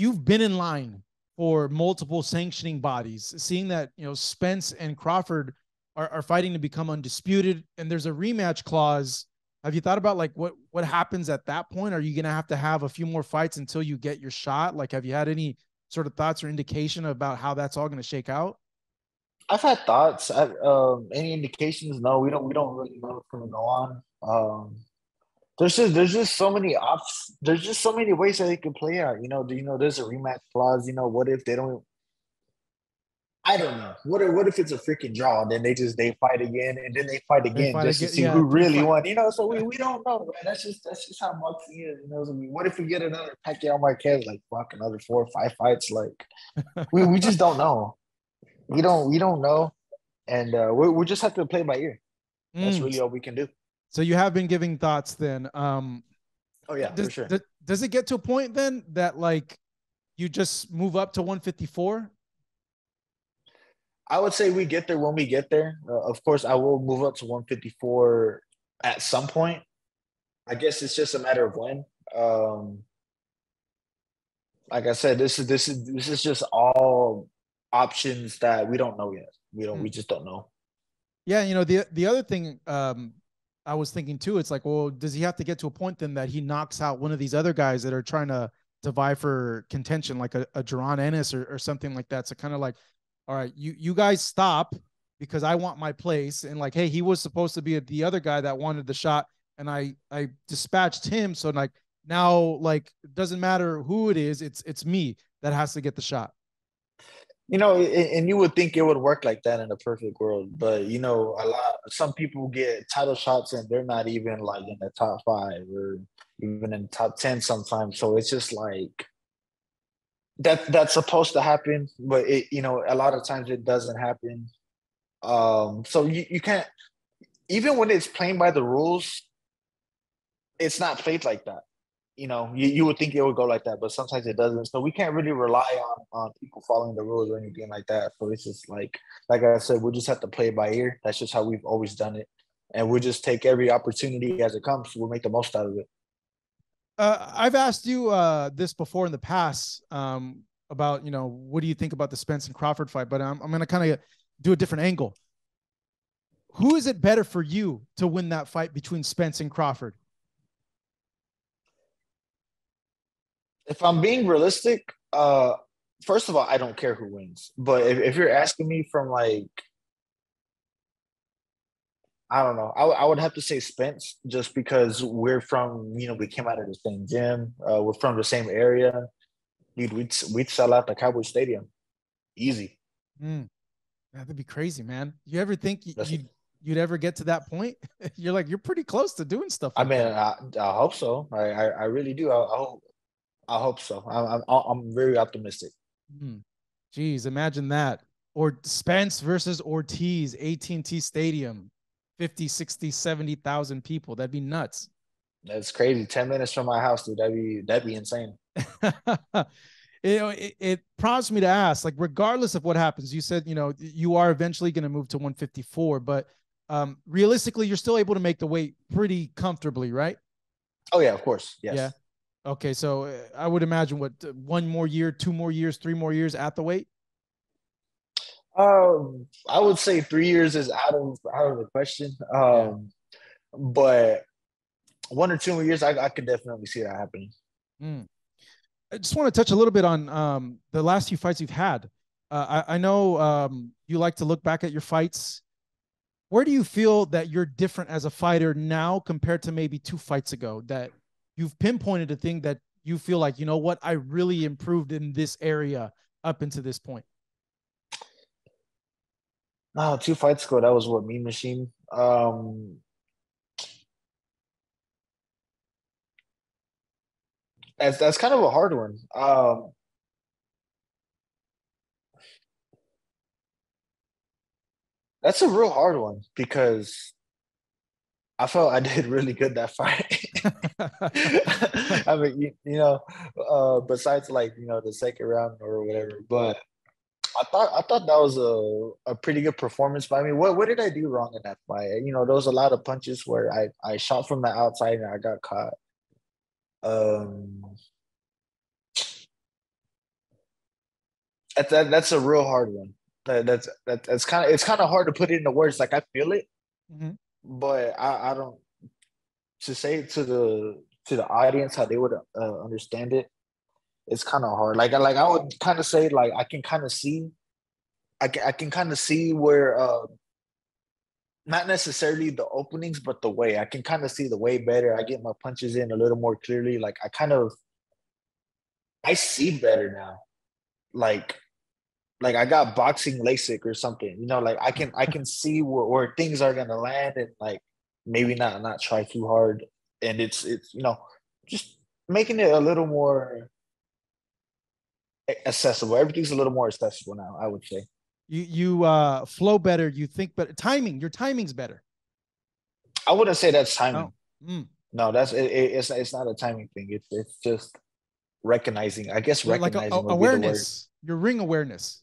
you've been in line for multiple sanctioning bodies, seeing that, Spence and Crawford are fighting to become undisputed, and there's a rematch clause. Have you thought about like what happens at that point? Are you going to have a few more fights until you get your shot? Like, have you had any sort of thoughts or indication about how that's all going to shake out? I've had thoughts. Any indications? No, we don't really know what's gonna go on. There's just so many ops. There's just so many ways that it could play out. There's a rematch clause. What if they don't? I don't know. What if it's a freaking draw? And then they fight again, and then they fight They again fight just to again, see yeah, who three really fight. won. So we don't know, man. That's just how boxing is. So what if we get another Pacquiao Marquez, like fuck another 4 or 5 fights? Like we just don't know. We don't know, and we just have to play by ear. That's Mm. really all we can do. So you have been giving thoughts then. Oh yeah, for Does, sure. does does it get to a point then that like you just move up to 154? I would say we get there when we get there. Of course, I will move up to 154 at some point. I guess it's just a matter of when. Um, like I said, this is just all options that we don't know yet. We Mm. just don't know. Yeah, the other thing I was thinking too, it's like, well, does he have to get to a point then that he knocks out one of these other guys that are trying to vie for contention, like a Jaron Ennis or something like that? So kind of like, all right, you guys stop because I want my place, and like, hey, he was supposed to be the other guy that wanted the shot, and I dispatched him, so like now like it doesn't matter who it is, it's me that has to get the shot. And you would think it would work like that in a perfect world, but some people get title shots and they're not even like in the top five or even in the top 10 sometimes. So it's just like that's supposed to happen, but a lot of times it doesn't happen. So you can't, even when it's playing by the rules, it's not played like that. You would think it would go like that, but sometimes it doesn't. So we can't really rely on people following the rules or anything like that. So it's just like I said, we'll just have to play it by ear. That's just how we've always done it, and we'll just take every opportunity as it comes. We'll make the most out of it. I've asked you this before in the past about what do you think about the Spence and Crawford fight, but I'm going to kind of do a different angle. Who is it better for you to win that fight between Spence and Crawford? If I'm being realistic, first of all, I don't care who wins. But if you're asking me from like, I don't know, I would have to say Spence just because we came out of the same gym. We're from the same area. Dude, we'd sell out the Cowboy Stadium. Easy. Mm, that'd be crazy, man. You ever think That's, you'd ever get to that point? You're pretty close to doing stuff I like mean, that. I hope so. I really do. I hope so. I'm very optimistic. Mm. Geez, imagine that. Or Spence versus Ortiz, AT&T Stadium, 50, 60, 70,000 people. That'd be nuts. That's crazy. 10 minutes from my house, dude. That'd be insane. It prompts me to ask, like, regardless of what happens, you said, you are eventually going to move to 154, but realistically, you're still able to make the weight pretty comfortably, right? Oh yeah, of course. Yeah. Yes. Okay. So I would imagine what, 1 more year, 2 more years, 3 more years at the weight. I would say 3 years is out of the question. Yeah. But 1 or 2 more years, I could definitely see that happening. Mm. I just want to touch a little bit on the last few fights you've had. I know you like to look back at your fights. Where do you feel that you're different as a fighter now compared to maybe 2 fights ago? That you've pinpointed a thing that you feel like, you know what, I really improved in this area up into this point. No, 2 fights ago, that was what Mean Machine. That's kind of a hard one. That's a real hard one because I felt I did really good that fight. I mean, besides like the second round or whatever, but I thought that was a pretty good performance by me. What did I do wrong in that fight? There was a lot of punches where I shot from the outside and I got caught. Um, That's a real hard one. That's kind of hard to put it into words. Like I feel it, Mm-hmm. but I don't to say it to the audience how they would understand it. It's kind of hard. Like I would kind of say like I can kind of see I can kind of see where not necessarily the openings, but the way I can kind of see the way better. I get my punches in a little more clearly. Like I see better now. Like I got boxing LASIK or something. You know, like I can see where things are gonna land and like maybe not try too hard. And it's just making it a little more accessible. Everything's a little more accessible now, I would say. You flow better, you think better. Your timing's better. I wouldn't say that's Oh. timing. Mm. No, it's not a timing thing. It's just recognizing. I guess Like recognizing would be the word. awareness, your ring awareness.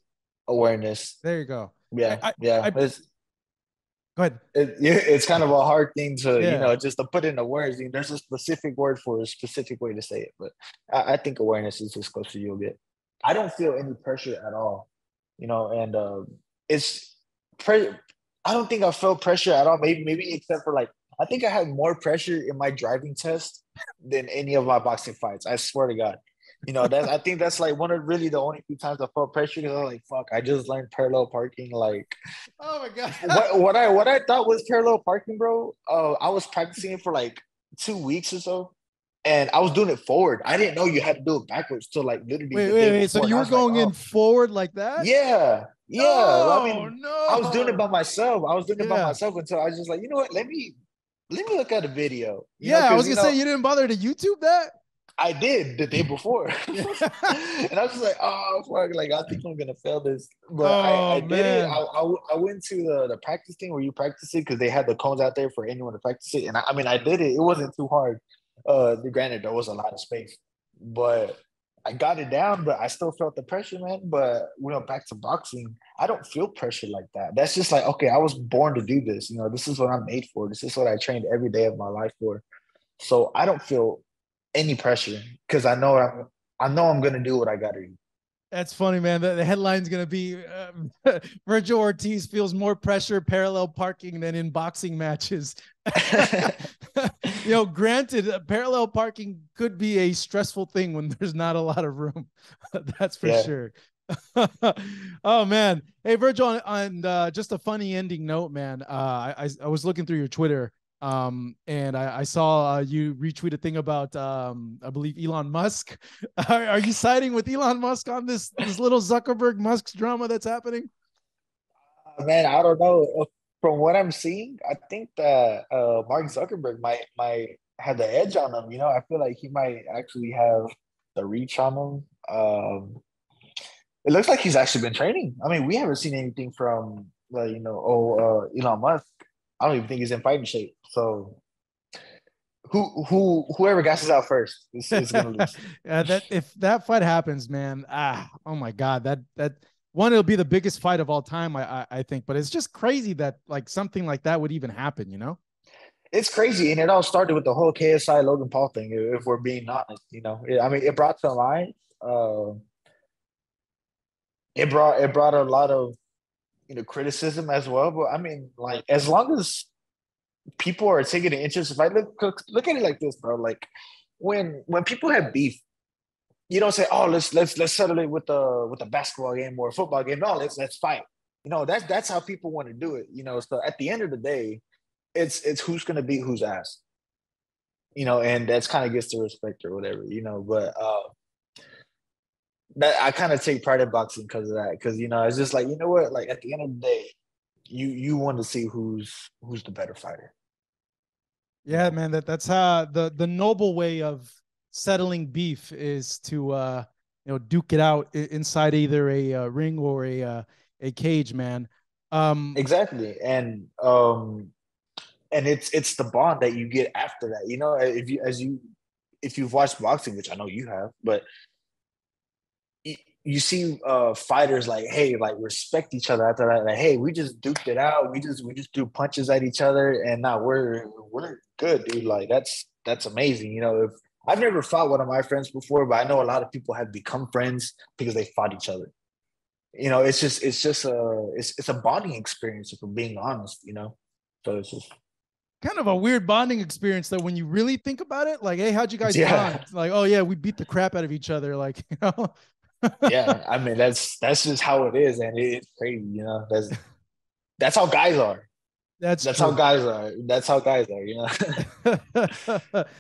Awareness. There you go. Yeah, yeah. Go ahead. It's kind of a hard thing to Yeah. just to put into words. There's a specific word for a specific way to say it, but I think awareness is as close to you'll get. I don't feel any pressure at all, and it's pre- I don't think I felt pressure at all. Maybe except for like I think I had more pressure in my driving test than any of my boxing fights. I swear to God. That I think that's like one of really the only few times I felt pressure because I was like, fuck, I just learned parallel parking. Like Oh my god. what I thought was parallel parking, bro. I was practicing it for like 2 weeks or so. And I was doing it forward. I didn't know you had to do it backwards till like literally Wait, the wait, day wait. So before. And you I were was like, going in oh, forward like that? yeah, yeah. I No, mean, I was doing it no. by myself. I was doing it by Yeah. myself until I was just like, you know what? Let me look at a video. Yeah, I was Because gonna say you didn't bother to YouTube that. I did the day before, Yeah. and I was just like, "Oh fuck!" Like I think I'm gonna fail this, but I Oh did it. man. I went to the practice thing where you practice it because they had the cones out there for anyone to practice it, and I mean I did it. It wasn't too hard. Granted, there was a lot of space, but I got it down. But I still felt the pressure, man. But back to boxing, I don't feel pressure like that. That's just like, okay, I was born to do this. This is what I'm made for. This is what I trained every day of my life for. So I don't feel any pressure because I know I'm gonna do what I gotta do. That's funny, man. The headline's gonna be Vergil Ortiz feels more pressure parallel parking than in boxing matches. Granted, parallel parking could be a stressful thing when there's not a lot of room. That's for Yeah. sure. Oh man. Hey Vergil, on just a funny ending note, man. I was looking through your Twitter, and I saw you retweet a thing about I believe Elon Musk. Are you siding with Elon Musk on this little Zuckerberg Musk's drama that's happening? Man, I don't know. From what I'm seeing, I think that Mark Zuckerberg might have the edge on him. I feel like he might actually have the reach on him. It looks like he's actually been training. I mean, we haven't seen anything from Elon Musk. I don't even think he's in fighting shape. So whoever gasses out first is gonna lose. Yeah, that if that fight happens, man, oh my god, that one, it'll be the biggest fight of all time, I think. But it's just crazy that like something like that would even happen. It's crazy, and it all started with the whole KSI Logan Paul thing. If we're being honest, I mean, it brought to mind. It brought a lot of criticism as well. But I mean, like as long as people are taking an interest, if I look at it like this, bro, like when people have beef, you don't say, "Oh, let's settle it with a basketball game or a football game." No, let's fight. That's how people want to do it. So at the end of the day, it's who's gonna beat whose ass. And that's kind of gets the respect or whatever. But that I kind of take pride in boxing because of that. Because it's just like what, like at the end of the day, you want to see who's the better fighter. Yeah, man, that's how the noble way of settling beef is to duke it out inside either a ring or a cage, man. Exactly, and it's the bond that you get after that. If you've watched boxing, which I know you have, but you see fighters like, hey, like respect each other after that. Like, hey, we just duked it out. We just threw punches at each other, and now we're good, dude. Like that's amazing. If I've never fought one of my friends before, but I know a lot of people have become friends because they fought each other. it's a bonding experience if we're being honest, So it's just kind of a weird bonding experience though when you really think about it. Like, hey, how'd you guys bond? yeah. Like, oh yeah, we beat the crap out of each other. Like, Yeah. I mean that's just how it is, and it's crazy, that's how guys are. That's That's how true. guys are. That's how guys are.